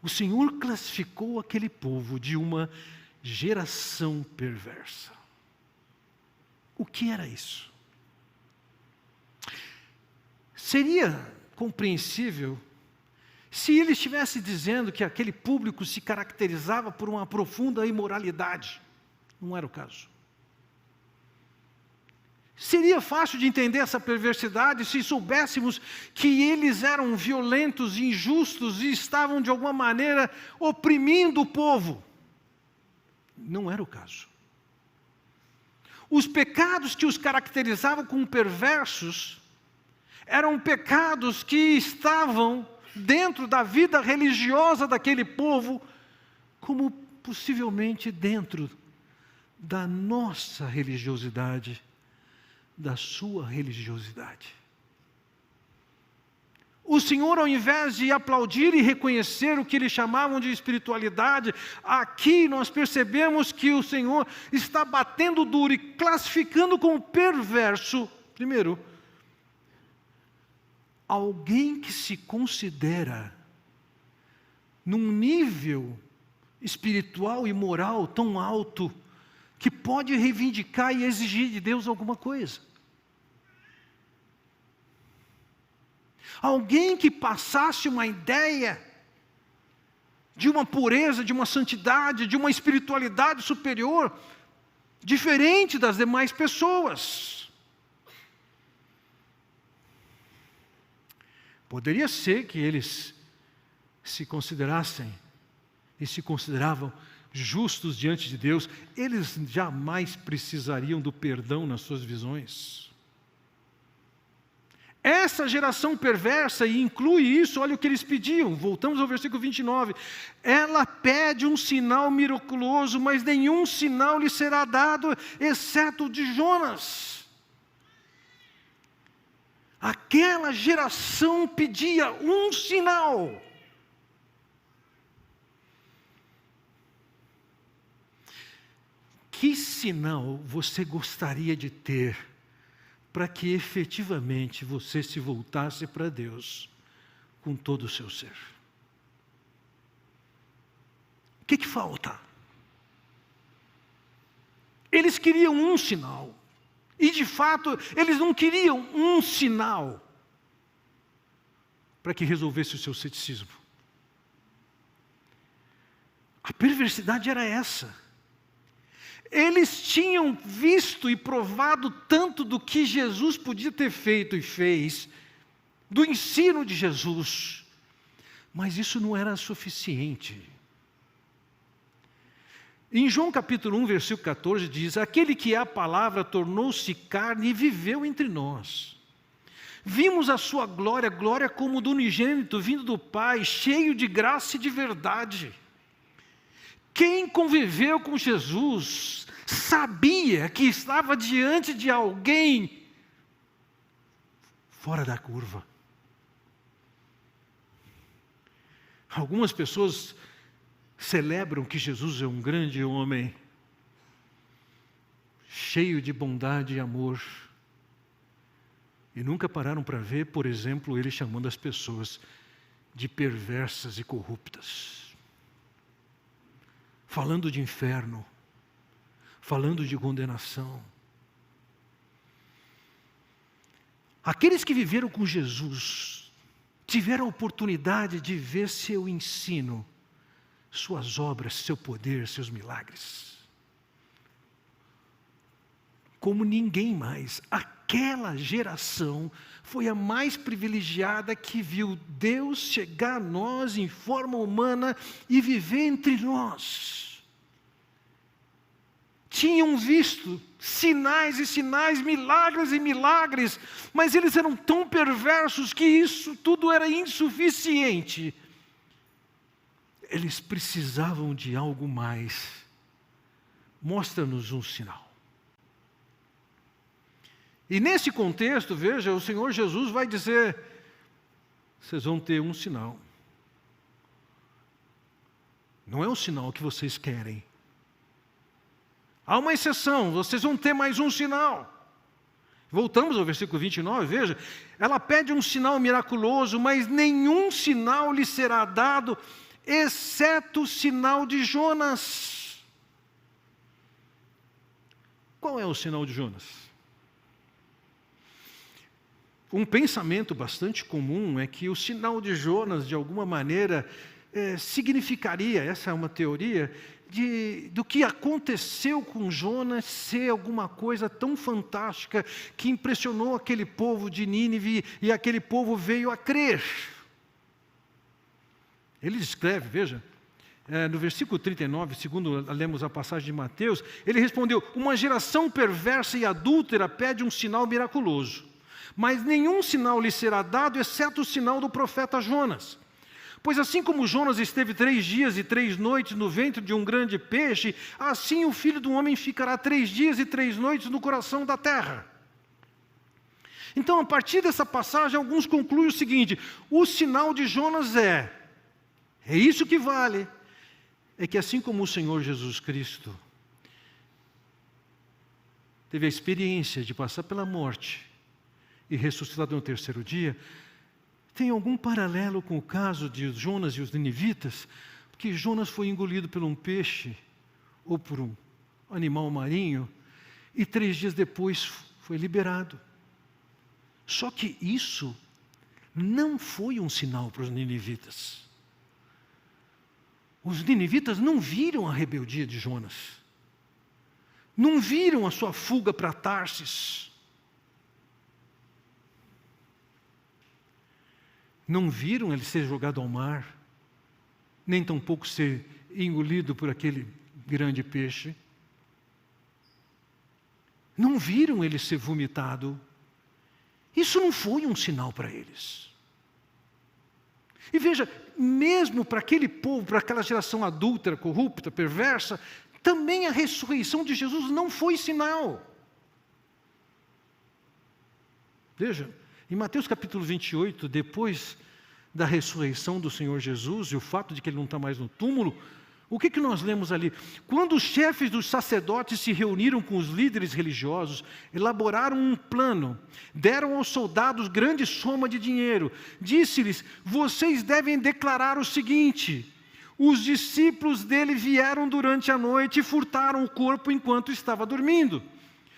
o Senhor classificou aquele povo de uma geração perversa. O que era isso? Seria compreensível se ele estivesse dizendo que aquele público se caracterizava por uma profunda imoralidade. Não era o caso. Seria fácil de entender essa perversidade se soubéssemos que eles eram violentos, injustos e estavam de alguma maneira oprimindo o povo. Não era o caso. Os pecados que os caracterizavam como perversos eram pecados que estavam dentro da vida religiosa daquele povo, como possivelmente dentro da nossa religiosidade, da sua religiosidade. O Senhor, ao invés de aplaudir e reconhecer o que eles chamavam de espiritualidade, aqui nós percebemos que o Senhor está batendo duro e classificando como perverso, primeiro, alguém que se considera num nível espiritual e moral tão alto, que pode reivindicar e exigir de Deus alguma coisa. Alguém que passasse uma ideia de uma pureza, de uma santidade, de uma espiritualidade superior, diferente das demais pessoas. Poderia ser que eles se considerassem e se consideravam justos diante de Deus, eles jamais precisariam do perdão nas suas visões. Essa geração perversa, e inclui isso, olha o que eles pediam, voltamos ao versículo 29, ela pede um sinal miraculoso, mas nenhum sinal lhe será dado, exceto o de Jonas. Aquela geração pedia um sinal. Que sinal você gostaria de ter para que efetivamente você se voltasse para Deus com todo o seu ser? O que falta? Eles queriam um sinal. E de fato, eles não queriam um sinal para que resolvesse o seu ceticismo. A perversidade era essa. Eles tinham visto e provado tanto do que Jesus podia ter feito e fez, do ensino de Jesus, mas isso não era suficiente. Em João capítulo 1, versículo 14 diz, aquele que é a palavra tornou-se carne e viveu entre nós. Vimos a sua glória, glória como do unigênito vindo do Pai, cheio de graça e de verdade. Quem conviveu com Jesus sabia que estava diante de alguém fora da curva. Algumas pessoas celebram que Jesus é um grande homem, cheio de bondade e amor, e nunca pararam para ver, por exemplo, ele chamando as pessoas de perversas e corruptas. Falando de inferno, falando de condenação. Aqueles que viveram com Jesus, tiveram a oportunidade de ver seu ensino, suas obras, seu poder, seus milagres. Como ninguém mais, aquela geração foi a mais privilegiada que viu Deus chegar a nós em forma humana e viver entre nós. Tinham visto sinais e sinais, milagres e milagres, mas eles eram tão perversos que isso tudo era insuficiente. Eles precisavam de algo mais. Mostra-nos um sinal. E nesse contexto, veja, o Senhor Jesus vai dizer, vocês vão ter um sinal. Não é o sinal que vocês querem. Há uma exceção, vocês vão ter mais um sinal. Voltamos ao versículo 29, veja, ela pede um sinal miraculoso, mas nenhum sinal lhe será dado, exceto o sinal de Jonas. Qual é o sinal de Jonas? Um pensamento bastante comum é que o sinal de Jonas, de alguma maneira, significaria, essa é uma teoria, do que aconteceu com Jonas ser alguma coisa tão fantástica que impressionou aquele povo de Nínive e aquele povo veio a crer. Ele descreve, veja, no versículo 39, segundo lemos a passagem de Mateus, ele respondeu: uma geração perversa e adúltera pede um sinal miraculoso, mas nenhum sinal lhe será dado, exceto o sinal do profeta Jonas. Pois assim como Jonas esteve 3 dias e 3 noites no ventre de um grande peixe, assim o Filho do Homem ficará 3 dias e 3 noites no coração da terra. Então, a partir dessa passagem, alguns concluem o seguinte: o sinal de Jonas é isso que vale, é que assim como o Senhor Jesus Cristo teve a experiência de passar pela morte e ressuscitado no 3º dia, tem algum paralelo com o caso de Jonas e os ninivitas? Porque Jonas foi engolido por um peixe ou por um animal marinho e 3 dias depois foi liberado. Só que isso não foi um sinal para os ninivitas. Os ninivitas não viram a rebeldia de Jonas, não viram a sua fuga para Tarsis, não viram ele ser jogado ao mar, nem tampouco ser engolido por aquele grande peixe. Não viram ele ser vomitado. Isso não foi um sinal para eles. E veja, mesmo para aquele povo, para aquela geração adúltera, corrupta, perversa, também a ressurreição de Jesus não foi sinal. Veja, em Mateus capítulo 28, depois da ressurreição do Senhor Jesus e o fato de que ele não está mais no túmulo, o que nós lemos ali? Quando os chefes dos sacerdotes se reuniram com os líderes religiosos, elaboraram um plano, deram aos soldados grande soma de dinheiro, disse-lhes: vocês devem declarar o seguinte: os discípulos dele vieram durante a noite e furtaram o corpo enquanto estava dormindo.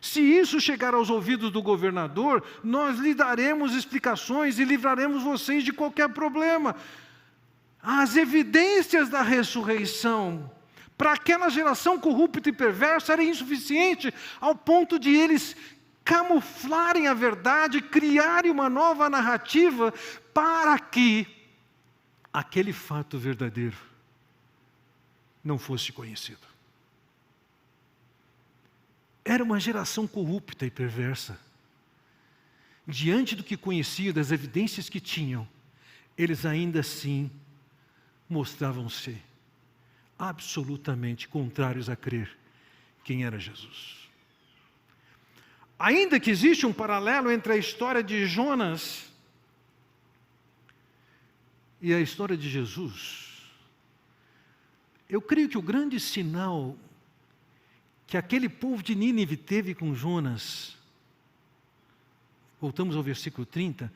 Se isso chegar aos ouvidos do governador, nós lhe daremos explicações e livraremos vocês de qualquer problema. As evidências da ressurreição para aquela geração corrupta e perversa eram insuficientes ao ponto de eles camuflarem a verdade, criarem uma nova narrativa para que aquele fato verdadeiro não fosse conhecido. Era uma geração corrupta e perversa. Diante do que conhecia, das evidências que tinham, eles ainda assim mostravam-se absolutamente contrários a crer quem era Jesus. Ainda que existe um paralelo entre a história de Jonas e a história de Jesus, eu creio que o grande sinal que aquele povo de Nínive teve com Jonas, voltamos ao versículo 30,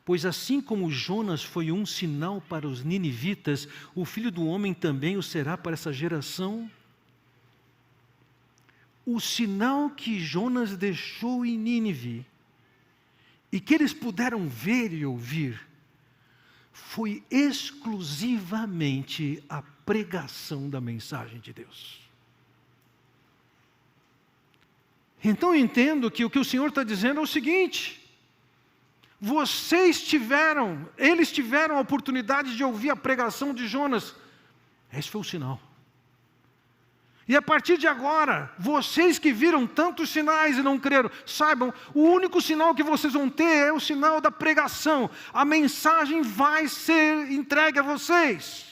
pois assim como Jonas foi um sinal para os ninivitas, o Filho do Homem também o será para essa geração. O sinal que Jonas deixou em Nínive, e que eles puderam ver e ouvir, foi exclusivamente a pregação da mensagem de Deus. Então eu entendo que o que o Senhor está dizendo é o seguinte: eles tiveram a oportunidade de ouvir a pregação de Jonas, esse foi o sinal. E a partir de agora, vocês que viram tantos sinais e não creram, saibam, o único sinal que vocês vão ter é o sinal da pregação. A mensagem vai ser entregue a vocês.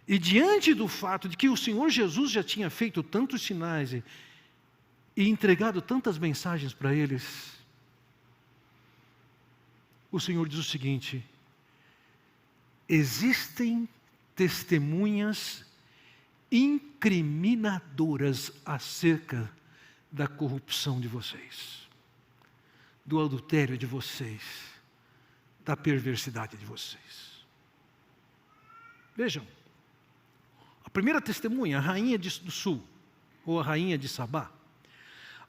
E diante do fato de que o Senhor Jesus já tinha feito tantos sinais e entregado tantas mensagens para eles, o Senhor diz o seguinte: existem testemunhas incriminadoras acerca da corrupção de vocês, do adultério de vocês, da perversidade de vocês. Vejam, a primeira testemunha, a rainha do sul, ou a rainha de Sabá.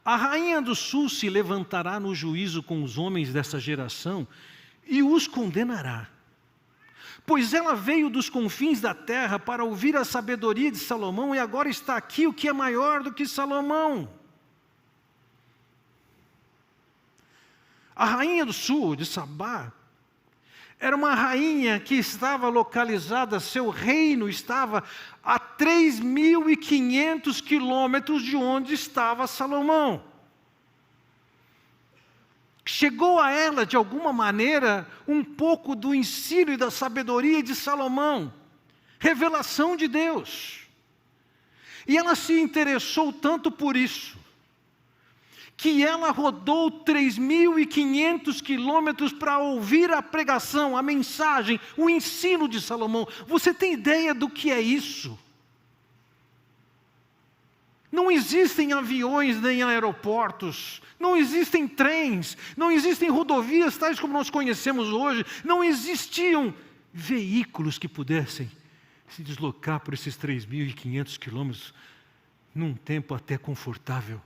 A rainha do sul se levantará no juízo com os homens dessa geração e os condenará. Pois ela veio dos confins da terra para ouvir a sabedoria de Salomão e agora está aqui o que é maior do que Salomão. A rainha do sul, de Sabá, era uma rainha que estava localizada, seu reino estava a 3.500 quilômetros de onde estava Salomão. Chegou a ela, de alguma maneira, um pouco do ensino e da sabedoria de Salomão, revelação de Deus. E ela se interessou tanto por isso, que ela rodou 3.500 quilômetros para ouvir a pregação, a mensagem, o ensino de Salomão. Você tem ideia do que é isso? Não existem aviões nem aeroportos, não existem trens, não existem rodovias tais como nós conhecemos hoje, não existiam veículos que pudessem se deslocar por esses 3.500 quilômetros num tempo até confortável.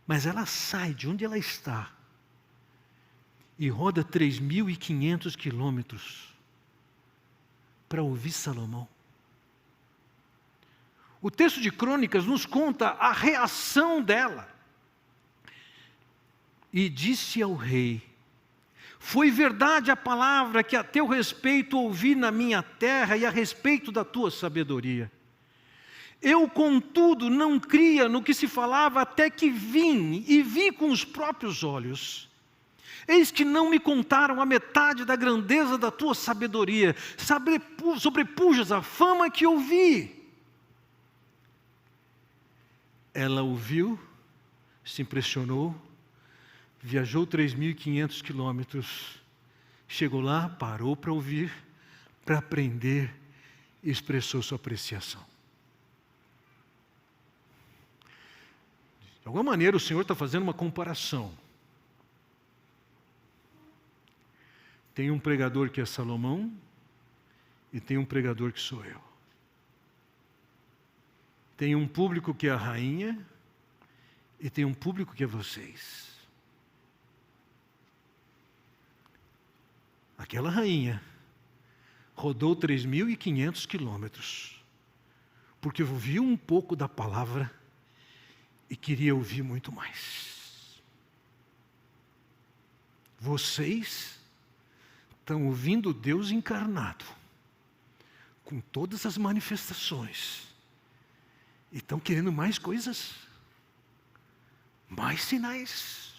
Mas ela sai de onde ela está e roda 3.500 quilômetros para ouvir Salomão. O texto de Crônicas nos conta a reação dela. E disse ao rei: foi verdade a palavra que a teu respeito ouvi na minha terra e a respeito da tua sabedoria. Eu, contudo, não cria no que se falava até que vim e vi com os próprios olhos. Eis que não me contaram a metade da grandeza da tua sabedoria, sobrepujas a fama que ouvi. Ela ouviu, se impressionou, viajou 3.500 quilômetros, chegou lá, parou para ouvir, para aprender e expressou sua apreciação. De alguma maneira o Senhor está fazendo uma comparação. Tem um pregador que é Salomão e tem um pregador que sou eu. Tem um público que é a rainha e tem um público que é vocês. Aquela rainha rodou 3.500 quilômetros porque ouviu um pouco da palavra e queria ouvir muito mais. Vocês estão ouvindo Deus encarnado, com todas as manifestações, e estão querendo mais coisas, mais sinais.